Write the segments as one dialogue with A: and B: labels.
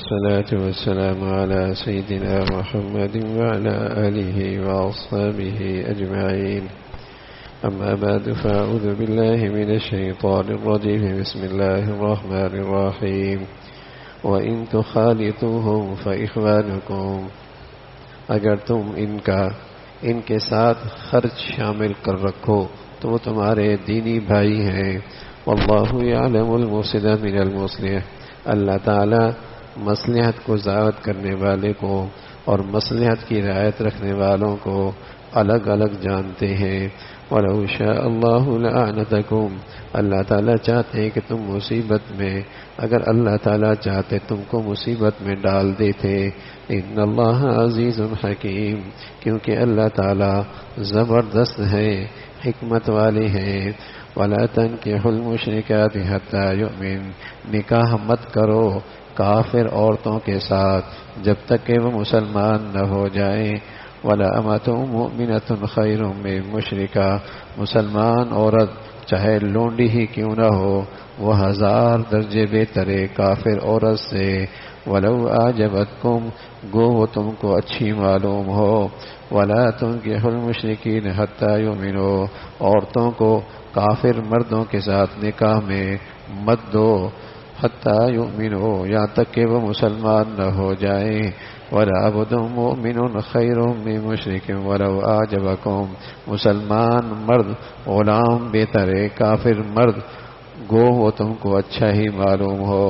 A: والصلاة والسلام على سيدنا محمد وعلى آله وأصحابه أجمعين. أما بعد فأعوذ بالله من الشيطان الرجيم. بسم الله الرحمن الرحيم. وإن تخالطوهم فإخوانكم، اگر تم ان کے ساتھ خرچ شامل کر رکھو تو وہ تمہارے دینی بھائی ہیں. واللہ یعلم المفسد من المصلح، اللہ تعالی مصلحت کو ضابط کرنے والے کو اور مصلحت کی رعایت رکھنے والوں کو الگ الگ جانتے ہیں. وَلَوْ شَاءَ اللَّهُ لَأَعْنَتَكُمْ، اللہ تعالیٰ چاہتے ہیں کہ تم مصیبت میں، اگر اللہ تعالیٰ چاہتے تم کو مصیبت میں ڈال دیتے. ان اللہ عزیز حکیم، کیونکہ اللہ تعالیٰ زبردست ہے، حکمت والے ہیں. وَلَا تَنكِحُوا الْمُشْرِكَاتِ حَتَّى يُؤْمِنْ، نکاح مت کرو کافر عورتوں کے ساتھ جب تک کہ وہ مسلمان نہ ہو جائیں. وَلَا أَمَةٌ مُؤْمِنَةٌ خَيْرٌ مِّن مُشْرِكَةٍ، مسلمان عورت چاہے لونڈی ہی کیوں نہ ہو وہ 1000 درجے بہتر ہے کافر عورت سے. وَلَوْ أَعْجَبَتْكُمْ، گو وہ تم کو اچھی معلوم ہو. وَلَا تُنكِحُوا الْمُشْرِكِينَ حَتَّى يُؤْمِنُوا، عورتوں کو کافر مردوں کے ساتھ نکاح میں مت دو حَتَّى يُؤْمِنُوا، یہاں تک کہ وہ مسلمان نہ ہو جائیں. وَلَا عَبْدٌ مُؤْمِنٌ خَيْرٌ مِّن مُشْرِكٍ وَلَوْ أَعْجَبَكُمْ، مسلمان مرد غلام بہتر ہے کافر مرد گو وہ تم کو اچھا ہی معلوم ہو.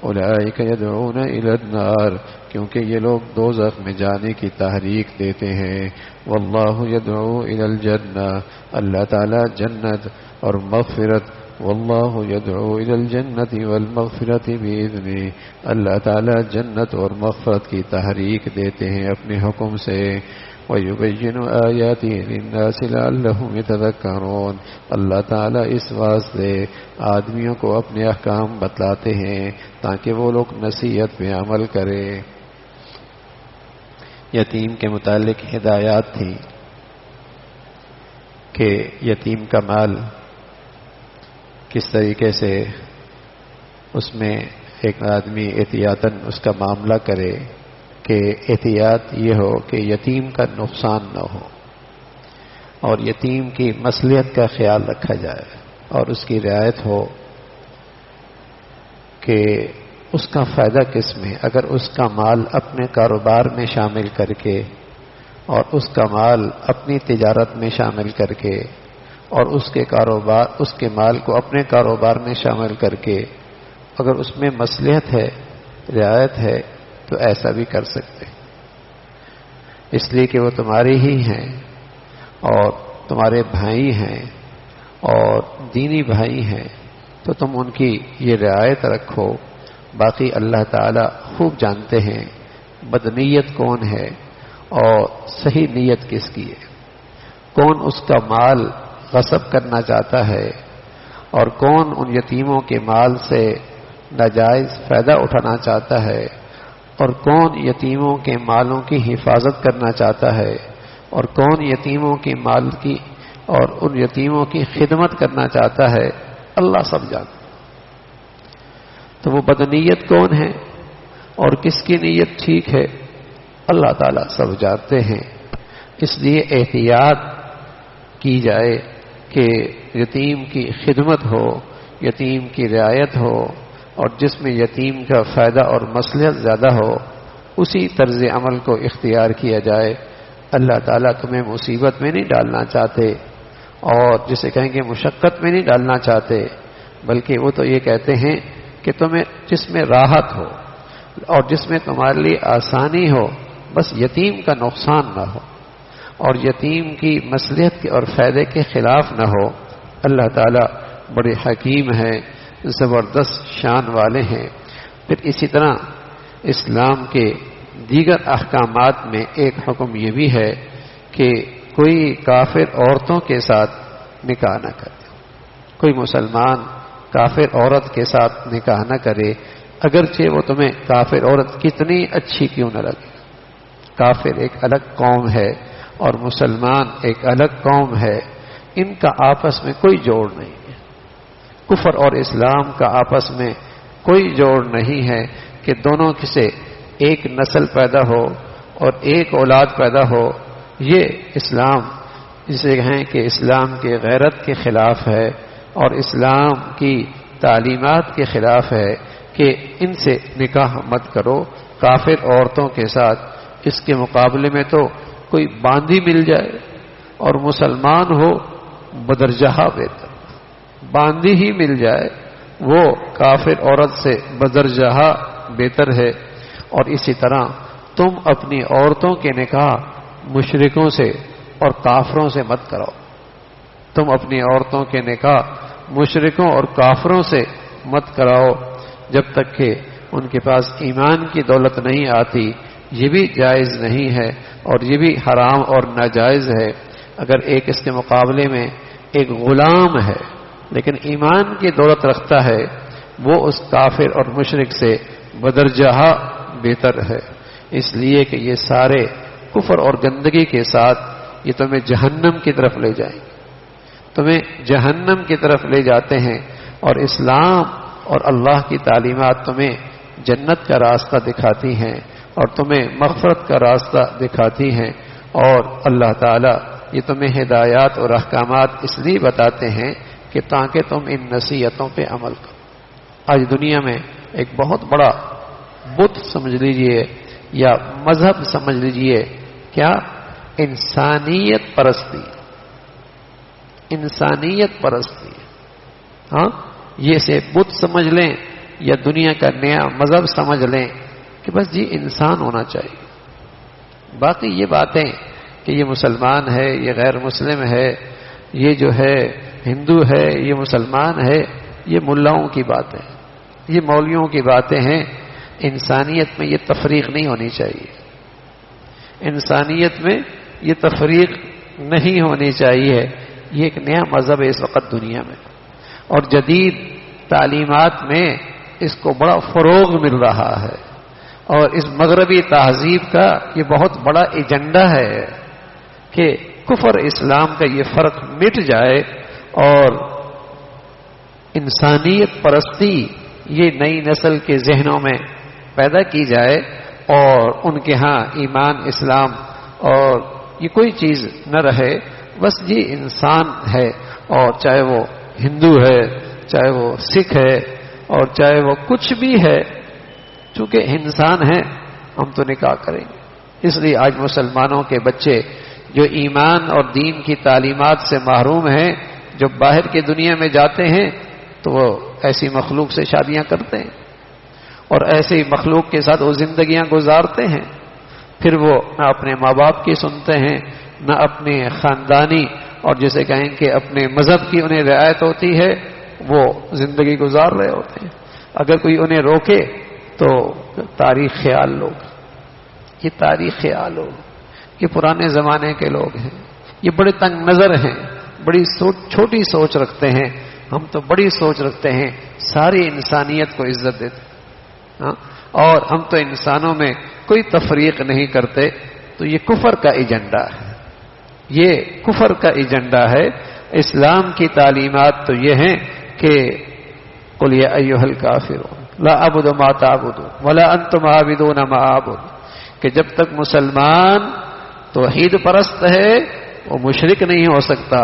A: اولئک یدعون الی النار، کیونکہ یہ لوگ دوزخ میں جانے کی تحریک دیتے ہیں. واللہ یدعو الی الجنہ، اللہ تعالی جنت اور مغفرت. واللہ یدعو الی الجنۃ والمغفرۃ باذنہ، اللہ تعالی جنت اور مغفرت کی تحریک دیتے ہیں اپنے حکم سے. وَيُبَيِّنُ آيَاتِهِ لِلنَّاسِ لَعَلَّهُمْ يَتَذَكَّرُونَ، اللہ تعالیٰ اس واسطے آدمیوں کو اپنے احکام بتلاتے ہیں تاکہ وہ لوگ نصیحت پہ عمل کرے. یتیم کے متعلق ہدایات تھی کہ یتیم کا مال کس طریقے سے اس میں ایک آدمی احتیاطاً اس کا معاملہ کرے کہ احتیاط یہ ہو کہ یتیم کا نقصان نہ ہو اور یتیم کی مصلحت کا خیال رکھا جائے اور اس کی رعایت ہو کہ اس کا فائدہ کس میں. اگر اس کا مال اپنے کاروبار میں شامل کر کے اور اس کا مال اپنی تجارت میں شامل کر کے اور اس کے مال کو اپنے کاروبار میں شامل کر کے اگر اس میں مصلحت ہے رعایت ہے تو ایسا بھی کر سکتے، اس لیے کہ وہ تمہارے ہی ہیں اور تمہارے بھائی ہیں اور دینی بھائی ہیں، تو تم ان کی یہ رعایت رکھو. باقی اللہ تعالی خوب جانتے ہیں بدنیت کون ہے اور صحیح نیت کس کی ہے، کون اس کا مال غصب کرنا چاہتا ہے اور کون ان یتیموں کے مال سے ناجائز فائدہ اٹھانا چاہتا ہے اور کون یتیموں کے مالوں کی حفاظت کرنا چاہتا ہے اور کون یتیموں کے مال کی اور ان یتیموں کی خدمت کرنا چاہتا ہے. اللہ سب جانتا. تو وہ بدنیت کون ہے اور کس کی نیت ٹھیک ہے اللہ تعالیٰ سب جانتے ہیں. اس لیے احتیاط کی جائے کہ یتیم کی خدمت ہو، یتیم کی رعایت ہو اور جس میں یتیم کا فائدہ اور مصلحت زیادہ ہو اسی طرز عمل کو اختیار کیا جائے. اللہ تعالیٰ تمہیں مصیبت میں نہیں ڈالنا چاہتے اور جسے کہیں گے مشقت میں نہیں ڈالنا چاہتے، بلکہ وہ تو یہ کہتے ہیں کہ تمہیں جس میں راحت ہو اور جس میں تمہارے لیے آسانی ہو، بس یتیم کا نقصان نہ ہو اور یتیم کی مصلحت کے اور فائدے کے خلاف نہ ہو. اللہ تعالیٰ بڑے حکیم ہیں، زبردست شان والے ہیں. پھر اسی طرح اسلام کے دیگر احکامات میں ایک حکم یہ بھی ہے کہ کوئی کافر عورتوں کے ساتھ نکاح نہ کرے، کوئی مسلمان کافر عورت کے ساتھ نکاح نہ کرے، اگرچہ وہ تمہیں کافر عورت کتنی اچھی کیوں نہ لگے. کافر ایک الگ قوم ہے اور مسلمان ایک الگ قوم ہے، ان کا آپس میں کوئی جوڑ نہیں ہے. کفر اور اسلام کا آپس میں کوئی جوڑ نہیں ہے. کہ دونوں سے ایک نسل پیدا ہو اور ایک اولاد پیدا ہو، یہ اسلام جسے کہیں کہ اسلام کے غیرت کے خلاف ہے اور اسلام کی تعلیمات کے خلاف ہے کہ ان سے نکاح مت کرو کافر عورتوں کے ساتھ۔ اس کے مقابلے میں تو کوئی باندھی مل جائے اور مسلمان ہو بدرجہ بہتر، باندھی ہی مل جائے وہ کافر عورت سے بدرجہ بہتر ہے۔ اور اسی طرح تم اپنی عورتوں کے نکاح مشرکوں سے اور کافروں سے مت کراؤ، تم اپنی عورتوں کے نکاح مشرکوں اور کافروں سے مت کراؤ جب تک کہ ان کے پاس ایمان کی دولت نہیں آتی، یہ بھی جائز نہیں ہے اور یہ بھی حرام اور ناجائز ہے۔ اگر ایک اس کے مقابلے میں ایک غلام ہے لیکن ایمان کی دولت رکھتا ہے، وہ اس کافر اور مشرک سے بدرجہ بہتر ہے، اس لیے کہ یہ سارے کفر اور گندگی کے ساتھ یہ تمہیں جہنم کی طرف لے جائیں گے، تمہیں جہنم کی طرف لے جاتے ہیں، اور اسلام اور اللہ کی تعلیمات تمہیں جنت کا راستہ دکھاتی ہیں اور تمہیں مغفرت کا راستہ دکھاتی ہیں، اور اللہ تعالیٰ یہ تمہیں ہدایات اور احکامات اس لیے بتاتے ہیں کہ تاکہ تم ان نصیحتوں پہ عمل کرو۔ آج دنیا میں ایک بہت بڑا بت سمجھ لیجئے یا مذہب سمجھ لیجئے، کیا؟ انسانیت پرستی، انسانیت پرستی، ہاں یہ سے بت سمجھ لیں یا دنیا کا نیا مذہب سمجھ لیں کہ بس جی انسان ہونا چاہیے، باقی یہ باتیں کہ یہ مسلمان ہے، یہ غیر مسلم ہے، یہ جو ہے ہندو ہے، یہ مسلمان ہے، یہ ملاؤں کی باتیں، یہ مولویوں کی باتیں ہیں۔ انسانیت میں یہ تفریق نہیں ہونی چاہیے، انسانیت میں یہ تفریق نہیں ہونی چاہیے۔ یہ ایک نیا مذہب ہے اس وقت دنیا میں، اور جدید تعلیمات میں اس کو بڑا فروغ مل رہا ہے، اور اس مغربی تہذیب کا یہ بہت بڑا ایجنڈا ہے کہ کفر اسلام کا یہ فرق مٹ جائے اور انسانیت پرستی یہ نئی نسل کے ذہنوں میں پیدا کی جائے، اور ان کے ہاں ایمان اسلام اور یہ کوئی چیز نہ رہے، بس یہ انسان ہے، اور چاہے وہ ہندو ہے، چاہے وہ سکھ ہے، اور چاہے وہ کچھ بھی ہے، چونکہ انسان ہے ہم تو نکاح کریں گے۔ اس لیے آج مسلمانوں کے بچے جو ایمان اور دین کی تعلیمات سے محروم ہیں، جو باہر کی دنیا میں جاتے ہیں تو وہ ایسی مخلوق سے شادیاں کرتے ہیں اور ایسی مخلوق کے ساتھ وہ زندگیاں گزارتے ہیں، پھر وہ نہ اپنے ماں باپ کی سنتے ہیں، نہ اپنے خاندانی اور جسے کہیں کہ اپنے مذہب کی انہیں رعایت ہوتی ہے، وہ زندگی گزار رہے ہوتے ہیں۔ اگر کوئی انہیں روکے تو تاریخ خیال لوگ، یہ تاریخ خیال لوگ، یہ پرانے زمانے کے لوگ ہیں، یہ بڑے تنگ نظر ہیں، بڑی چھوٹی سوچ رکھتے ہیں۔ ہم تو بڑی سوچ رکھتے ہیں، ساری انسانیت کو عزت دیتے ہیں، اور ہم تو انسانوں میں کوئی تفریق نہیں کرتے۔ تو یہ کفر کا ایجنڈا ہے، یہ کفر کا ایجنڈا ہے۔ اسلام کی تعلیمات تو یہ ہیں کہ قل یا ایھا الکافرون لا اعبد ما تعبدون ولا انتم عابدون ما اعبد، کہ جب تک مسلمان توحید پرست ہے وہ مشرک نہیں ہو سکتا،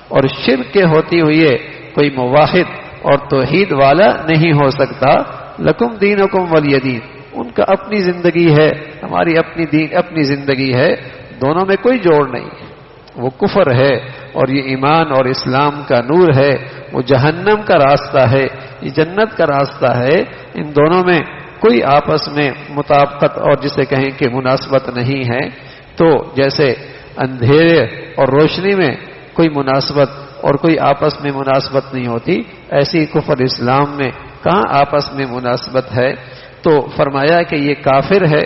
A: اور شرک کے ہوتی ہوئے کوئی موحد اور توحید والا نہیں ہو سکتا۔ لکم دینکم ولی دین، ان کا اپنی زندگی ہے، ہماری اپنی زندگی ہے، دونوں میں کوئی جوڑ نہیں ہے۔ وہ کفر ہے اور یہ ایمان اور اسلام کا نور ہے، وہ جہنم کا راستہ ہے، یہ جنت کا راستہ ہے، ان دونوں میں کوئی آپس میں مطابقت اور جسے کہیں کہ مناسبت نہیں ہے۔ تو جیسے اندھیرے اور روشنی میں کوئی مناسبت اور کوئی آپس میں مناسبت نہیں ہوتی، ایسی کفر اسلام میں کہاں آپس میں مناسبت ہے۔ تو فرمایا کہ یہ کافر ہے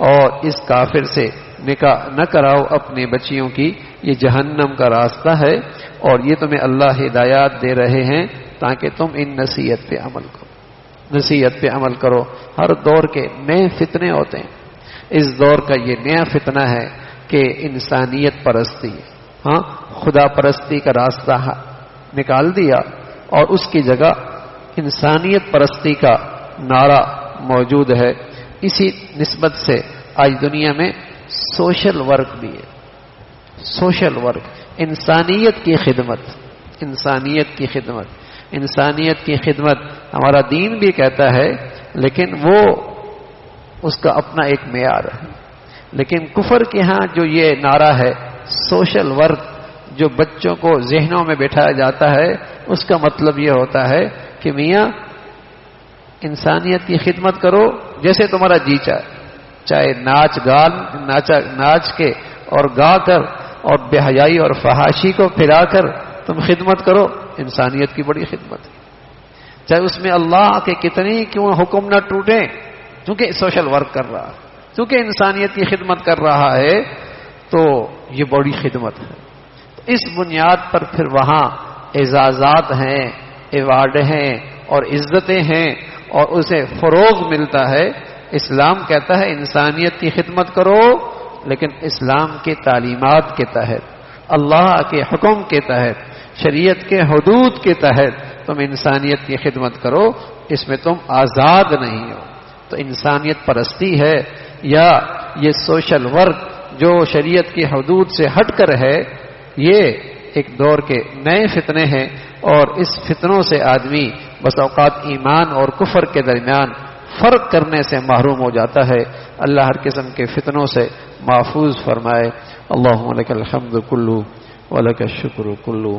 A: اور اس کافر سے نکاح نہ کراؤ اپنی بچیوں کی، یہ جہنم کا راستہ ہے، اور یہ تمہیں اللہ ہدایات دے رہے ہیں تاکہ تم ان نصیحت پہ عمل کرو، نصیحت پہ عمل کرو۔ ہر دور کے نئے فتنے ہوتے ہیں، اس دور کا یہ نیا فتنہ ہے کہ انسانیت پرستی، ہاں خدا پرستی کا راستہ نکال دیا اور اس کی جگہ انسانیت پرستی کا نعرہ
B: موجود ہے. اسی نسبت سے آج دنیا میں سوشل ورک بھی ہے. سوشل ورک، انسانیت کی خدمت، انسانیت کی خدمت، انسانیت کی خدمت ہمارا دین بھی کہتا ہے، لیکن وہ اس کا اپنا ایک معیار ہے. لیکن کفر کے ہاں جو یہ نعرہ ہے سوشل ورک، جو بچوں کو ذہنوں میں بٹھایا جاتا ہے، اس کا مطلب یہ ہوتا ہے کہ میاں انسانیت کی خدمت کرو جیسے تمہارا جی چاہے ناچ کے اور گا کر اور بے حیائی اور فحاشی کو پھیلا کر تم خدمت کرو، انسانیت کی بڑی خدمت ہے. چاہے اس میں اللہ کے کتنی کیوں حکم نہ ٹوٹیں، کیونکہ سوشل ورک کر رہا ہے، کیونکہ انسانیت کی خدمت کر رہا ہے، تو یہ بڑی خدمت ہے. اس بنیاد پر پھر وہاں اعزازات ہیں، ایوارڈ ہیں اور عزتیں ہیں اور اسے فروغ ملتا ہے. اسلام کہتا ہے انسانیت کی خدمت کرو، لیکن اسلام کی تعلیمات کے تحت، اللہ کے حکم کے تحت، شریعت کے حدود کے تحت تم انسانیت کی خدمت کرو. اس میں تم آزاد نہیں ہو. تو انسانیت پرستی ہے یا یہ سوشل ورک جو شریعت کی حدود سے ہٹ کر ہے، یہ ایک دور کے نئے فتنے ہیں. اور اس فتنوں سے آدمی بس اوقات ایمان اور کفر کے درمیان فرق کرنے سے محروم ہو جاتا ہے. اللہ ہر قسم کے فتنوں سے محفوظ فرمائے. اللہم لک الحمد کلو ولک الشکر کلو.